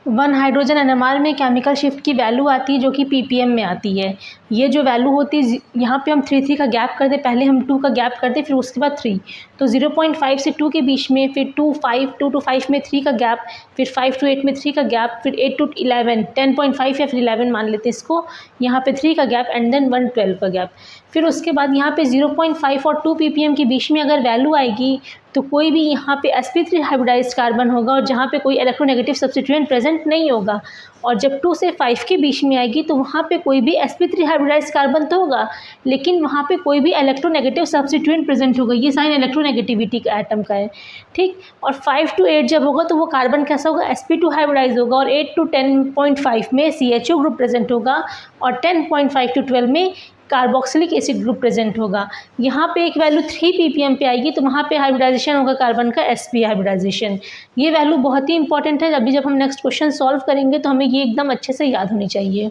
One hydrogen NMR में chemical shift की value आती है जो कि ppm में आती है। ये जो वैल्यू होती है यहाँ पे हम 3 का गैप कर दे, पहले हम 2 का गैप कर दे फिर उसके बाद 3, तो 0.5 से 2 के बीच में, फिर 2 to 5 में 3 का गैप, फिर 5 to 8 में 3 का गैप, फिर 8 to 11 10.5 या फिर 11 मान लेते हैं इसको, यहाँ पे 3 का गैप एंड देन 1 12 का गैप। फिर उसके बाद यहाँ पे 0.5 और 2 ppm के बीच में अगर वैल्यू आएगी तो कोई भी यहाँ पे sp3 हाइब्रिडाइज्ड कार्बन होगा और जहाँ पे कोई इलेक्ट्रोनेगेटिव सब्स्टिट्यूएंट प्रेजेंट नहीं होगा। और जब 2 से 5 के बीच में आएगी तो वहाँ पे कोई भी sp3 हाइब्रिडाइज्ड कार्बन तो होगा लेकिन वहाँ पे कोई भी इलेक्ट्रोनेगेटिव सब्स्टिट्यूएंट प्रेजेंट होगा। ये साइन इलेक्ट्रोनेगेटिविटी का एटम का है, ठीक। और 5 to 8 जब होगा तो वो कार्बन कैसा होगा, sp2 हाइब्रिडाइज होगा और 8 to 10.5 में CHO ग्रुप प्रेजेंट होगा और 10.5 to 12 में कार्बोक्सिलिक एसिड ग्रुप प्रेजेंट होगा। यहाँ पे एक वैल्यू 3 ppm पे आएगी तो वहाँ पे हाइब्रिडाइजेशन होगा कार्बन का sp हाइब्रिडाइजेशन। ये वैल्यू बहुत ही इंपॉर्टेंट है, अभी जब हम नेक्स्ट क्वेश्चन सॉल्व करेंगे तो हमें ये एकदम अच्छे से याद होनी चाहिए।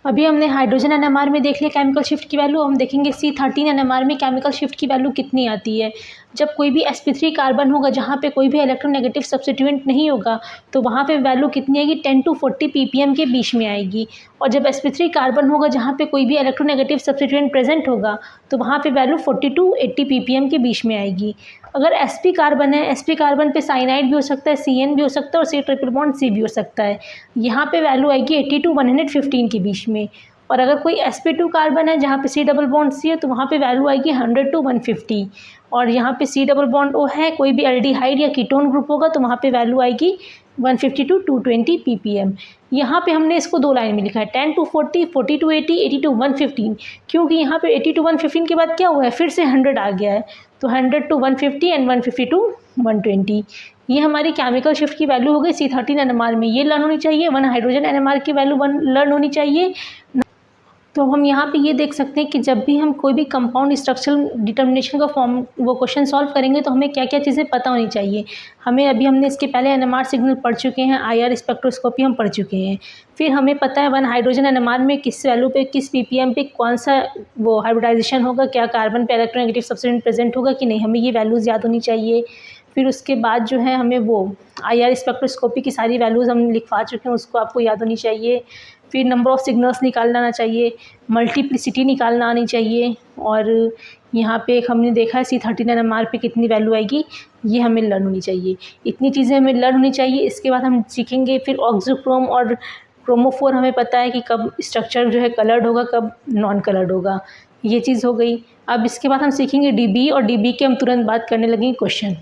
अभी हमने हाइड्रोजन एनएमआर में देख लिया केमिकल शिफ्ट की वैल्यू, हम देखेंगे C13 एनएमआर में केमिकल शिफ्ट की वैल्यू कितनी आती है। जब कोई भी sp3 कार्बन होगा जहाँ पे कोई भी इलेक्ट्रोनेगेटिव सब्स्टिट्यूएंट नहीं होगा तो वहाँ पे वैल्यू कितनी आएगी, 10 to 40 ppm के बीच में आएगी। और जब sp3 कार्बन होगा जहाँ पे कोई भी इलेक्ट्रोनेगेटिव सब्स्टिट्यूएंट प्रेजेंट होगा तो वहाँ पे वैल्यू 40 to 80 ppm के बीच में आएगी। अगर sp कार्बन है, sp कार्बन पे साइनाइड भी हो सकता है, CN भी हो सकता है और C ट्रिपल बॉन्ड C भी हो सकता है। यहाँ पे वैल्यू आएगी 80 to 115 के बीच में। और अगर कोई sp2 कार्बन है जहाँ पे C डबल बॉन्ड C है तो वहाँ पे वैल्यू आएगी 100 to 150। और यहाँ पे C डबल बॉन्ड O है, कोई भी एल्डिहाइड या कीटोन ग्रुप होगा तो वहाँ पे वैल्यू आएगी 150 to 220 ppm। यहाँ पे हमने इसको 2 लाइन में लिखा है 10 to 40, 40 to 80, 80 to 115, क्योंकि यहाँ पे 80 to 115 के बाद क्या हुआ है, फिर से 100 आ गया है तो 100 to 150 एंड 150 to 120। ये हमारी केमिकल शिफ्ट की वैल्यू हो गई C13 एनएमआर में। ये लर्न होनी चाहिए। 1 हाइड्रोजन एनएमआर की वैल्यू 1 लर्न होनी चाहिए। तो हम यहाँ पे ये देख सकते हैं कि जब भी हम कोई भी कंपाउंड स्ट्रक्चरल डिटर्मिनेशन का फॉर्म वो क्वेश्चन सॉल्व करेंगे तो हमें क्या क्या चीज़ें पता होनी चाहिए। हमने इसके पहले एनएमआर सिग्नल पढ़ चुके हैं, IR स्पेक्ट्रोस्कोपी हम पढ़ चुके हैं। फिर हमें पता है 1 हाइड्रोजन एनएमआर में किस वैल्यू पे, किस ppm पे कौन सा वो हाइब्रिडाइजेशन होगा, क्या कार्बन पे इलेक्ट्रोनेगेटिव सब्स्टिट्यूएंट प्रेजेंट होगा कि नहीं, हमें ये वैल्यूज़ याद होनी चाहिए। फिर उसके बाद जो है हमें वो IR स्पेक्ट्रोस्कोपी की सारी वैल्यूज़ हम लिखवा चुके हैं, उसको आपको याद होनी चाहिए। फिर नंबर ऑफ़ सिग्नल्स निकालना आना चाहिए, मल्टीप्लिसिटी निकालना आनी चाहिए। और यहाँ पे एक हमने देखा है C13 एनएमआर पे कितनी वैल्यू आएगी, ये हमें लर्न होनी चाहिए। इतनी चीज़ें हमें लर्न होनी चाहिए। इसके बाद हम सीखेंगे फिर ऑक्सोक्रोम और क्रोमोफोर, हमें पता है कि कब स्ट्रक्चर जो है कलर्ड होगा, कब नॉन कलर्ड होगा, ये चीज़ हो गई। अब इसके बाद हम सीखेंगे DB और DB के हम तुरंत बात करने लगेंगे क्वेश्चन।